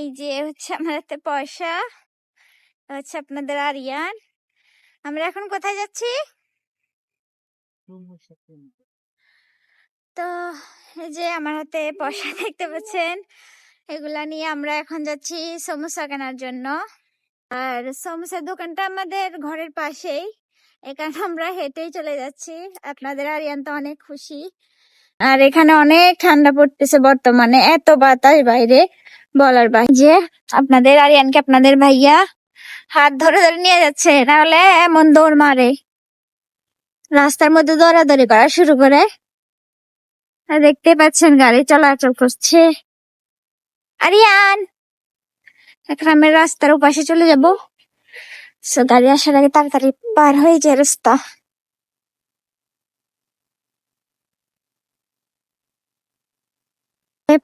এই যে হচ্ছে আমার হাতে পয়সা, হচ্ছে আপনাদের আরিয়ান। আমরা এখন কোথায় যাচ্ছি? তো এই যে আমার হাতে পয়সা দেখতে পাচ্ছেন, এগুলা নিয়ে আমরা এখন যাচ্ছি সমোসা কেনার জন্য। আর সমোসার দোকানটা আমাদের ঘরের পাশেই, এখানে আমরা হেঁটেই চলে যাচ্ছি। আপনাদের আরিয়ান তো অনেক খুশি। আর এখানে অনেক ঠান্ডা পড়তেছে বর্তমানে, এত বাতাস বাইরে বলার বাইরে। যে আপনাদের আরিয়ানকে আপনাদের ভাইয়া হাত ধরে ধরে নিয়ে যাচ্ছে, নাহলে এমন দৌড় মারে, রাস্তার মধ্যে দৌড়াদৌড়ি করা শুরু করে। আর দেখতে পাচ্ছেন গাড়ি চলাচল করছে। আরিয়ান, এখন আমি রাস্তার ওপাশে চলে যাব, গাড়ি আসার আগে তাড়াতাড়ি পার হয়ে যায় রাস্তা।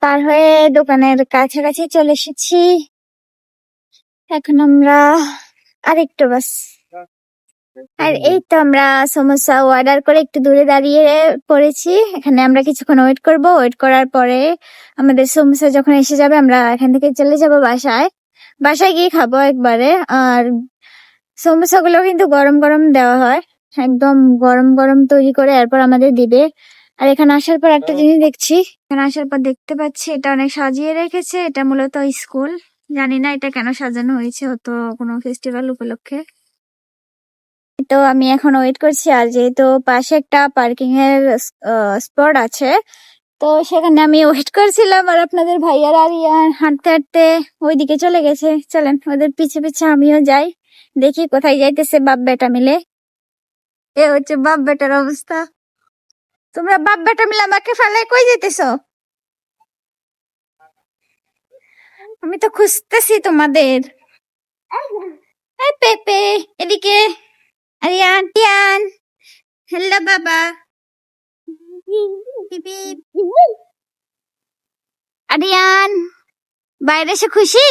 পার হয়ে দোকানের কাছাকাছি চলে এসেছি। এখন আমরা আরেকটু বাস। আর এই তো আমরা সমোসা অর্ডার করে একটু দূরে দাঁড়িয়ে পড়েছি। এখানে আমরা কিছুক্ষণ ওয়েট করব। ওয়েট করার পরে আমাদের সমোসা যখন এসে যাবে আমরা এখান থেকে চলে যাব বাসায়। বাসায় গিয়ে খাবো একবারে। আর সমোসা গুলো কিন্তু গরম গরম দেওয়া হয়, একদম গরম গরম তৈরি করে এরপর আমাদের দিবে। আর এখানে আসার পর একটা জিনিস দেখছি, এখানে আসার পর দেখতে পাচ্ছি এটা অনেক সাজিয়ে রেখেছে। এটা মূলত স্কুল, জানি না এটা কেন সাজানো হয়েছে, হয়তো কোনো ফেস্টিভ্যাল উপলক্ষে। তো আমি এখন ওয়েট করছি। আর যেহেতু পাশে একটা পার্কিং এর স্পট আছে, তো সেখানে আমি ওয়েট করছিলাম। আর আপনাদের ভাইয়ার আরিয়ান হাঁটতে হাঁটতে ওইদিকে চলে গেছে। চলেন ওদের পিছে পিছে আমিও যাই, দেখি কোথায় যাইতেছে বাপ বেটা মিলে। এ হচ্ছে বাপ বেটার অবস্থা। তোমরা বাপ বেটা মিলে আমাকে ফেলে কই যেতেছ? আমি তো খুঁজতেছি তোমাদের। এই পেপে, এদিকে। আরিয়ান, টিয়ান, হ্যালো বাবা। আরিয়ান বাইরে এসে খুশি?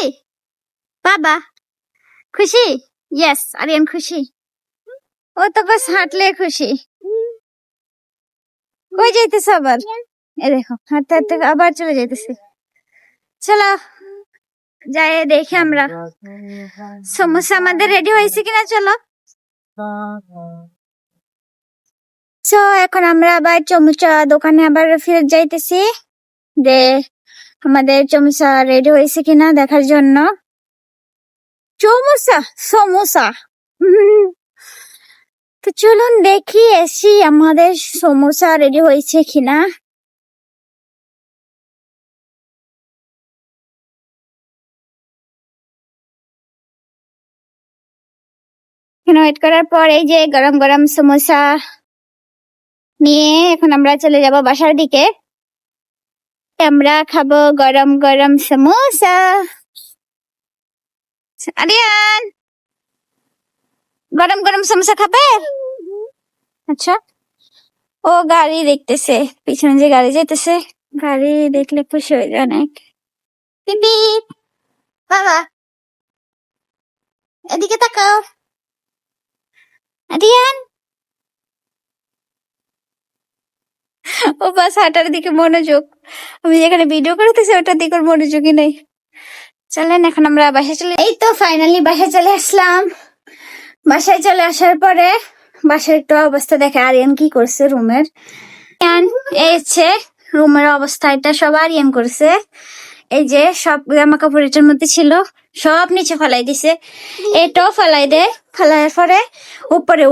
বাবা খুশি? ইয়েস, আরিয়ান খুশি। ও তো বাস হাঁটলে খুশি। কই যাইতেছে আবার? এ দেখো হাঁটতে হাঁটতে আবার চলে যাইতেছে। চলো যাই দেখি আমরা সমোসা আমাদের রেডি হয়েছে কিনা। চলো। তো এখন আমরা আবার চমচা দোকানে আবার ফেরত যাইতেছি, যে আমাদের চমচা রেডি হয়েছে কিনা দেখার জন্য। চমচা সমোসা তো চলুন দেখি এসি আমাদের সমোসা রেডি হয়েছে কিনা। এখানে ওয়েট করার পর এই যে গরম গরম সমোসা নিয়ে এখন আমরা চলে যাব বাসার দিকে। আমরা খাবো গরম গরম সমোসা। আরিয়ান গরম গরম সমোসা খাবে? আচ্ছা, ও গাড়ি দেখতেছে, পিছনে যে গাড়ি যাইতেছে, গাড়ি দেখলে খুশি হয়ে যায় অনেক। বিবি, বাবা এদিকে তাকাও। আরিয়ান, ও বাস হাঁটার দিকে মনোযোগ, আমি যেখানে ভিডিও করতেছি ওটার দিকে ওর মনোযোগই নেই। চলেন এখন আমরা বাসায় চলে। এই তো ফাইনালি বাসায় চলে আসলাম। বাসায় চলে আসার পরে বাসার একটু অবস্থা দেখে আরিয়ান কি করছে রুমের। এই হচ্ছে রুমের অবস্থা, এটা সব আরিয়ান করছে। এই যে সব জামা কাপড় এটার মধ্যে ছিল সব নিচে ফেলাই দিছে, এটাও ফেলাই দে। ফেলার পরে উপরে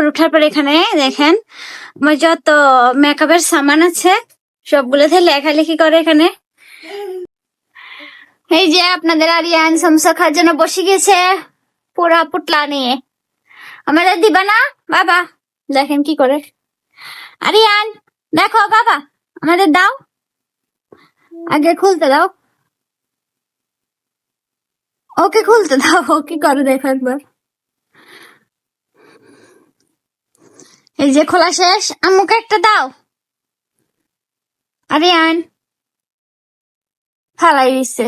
উঠার পরে এখানে দেখেন আমার যত মেকআপের সামান আছে সবগুলো থেকে লেখালেখি করে এখানে। এই যে আপনাদের আরিয়ান সমোসা খাওয়ার জন্য বসে গেছে পুরা পুটলা নিয়ে। আমাদের দিবা না বাবা? দেখেন কি করে। আরিয়ান দেখো বাবা, আমাদের দাও, আগে খুলতে দাও, ওকে খুলতে দাও, ও কি করে দেখো একবার। এই যে খোলা শেষ, আম্মুকে একটা দাও। আরিয়ান ফালাই দিচ্ছে।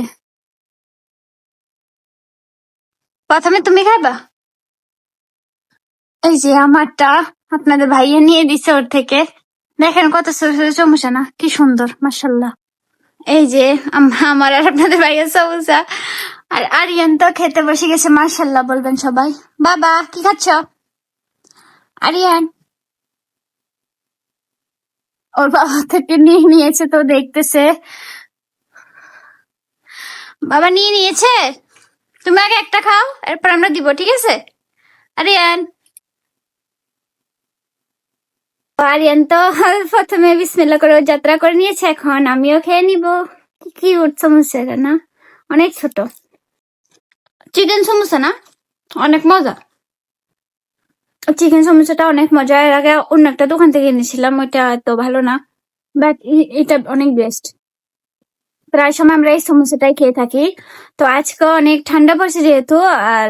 প্রথমে তুমি খাবা। এই যে আমারটা আপনাদের ভাইয়া নিয়ে দিছে ওর থেকে। দেখেন কত ছোট ছোট সমস্যা, না কি সুন্দর মাশাআল্লাহ। এই যে আমার আর আপনাদের ভাইয়ের সমস্যা। আর আরিয়ান তো খেতে বসে গেছে, মার্শাল্লাহ বলবেন সবাই। বাবা কি খাচ্ছ? আরিয়ান ওর বাবা থেকে নিয়ে নিয়েছে তো দেখতেছে। বাবা নিয়ে নিয়েছে, তুমি আগে একটা খাও, এরপর আমরা দিব, ঠিক আছে? আরিয়ান আরিয়ান তো প্রথমে বিসমিল্লাহ করে যাত্রা করে নিয়েছে, এখন আমিও খেয়ে নিব। কি কিউট সমস্যা এটা না, অনেক ছোট চিকেন সমোসা না, অনেক মজা। চিকেন সমোসাটা অনেক মজা, এর আগে অন্য একটা দোকান থেকে এনেছিলাম, ওইটা এত ভালো না, বাট এটা অনেক বেস্ট। প্রায় সময় আমরা এই সমোসাটাই খেয়ে থাকি। তো আজকে অনেক ঠান্ডা পড়ছে যেহেতু, আর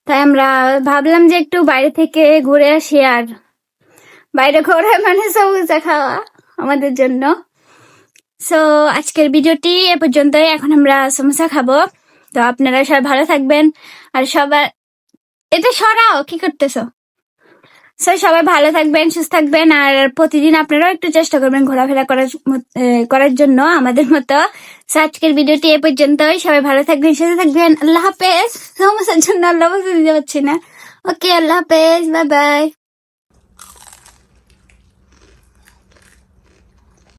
তাই আমরা ভাবলাম যে একটু বাইরে থেকে ঘুরে আসি, আর বাইরে ঘোরা মানে সমোসা খাওয়া আমাদের জন্য। সো আজকের ভিডিওটি এ পর্যন্তই, এখন আমরা সমোসা খাবো। তো আপনারা সবাই ভালো থাকবেন, আর সবার এটা সরাও, কি করতেছো? সবাই ভালো থাকবেন, সুস্থ থাকবেন, আর প্রতিদিন আপনারাও একটু চেষ্টা করবেন ঘোরাফেরা করার জন্য আমাদের মতো। আজকের ভিডিওটি এ পর্যন্তই, সবাই ভালো থাকবেন, সুস্থ থাকবেন। আল্লাহ হাফেজ। সমস্যার জন্য আল্লাহ বলতে দিতে পারছি না। ওকে, আল্লাহ হাফেজ, বাই বাই।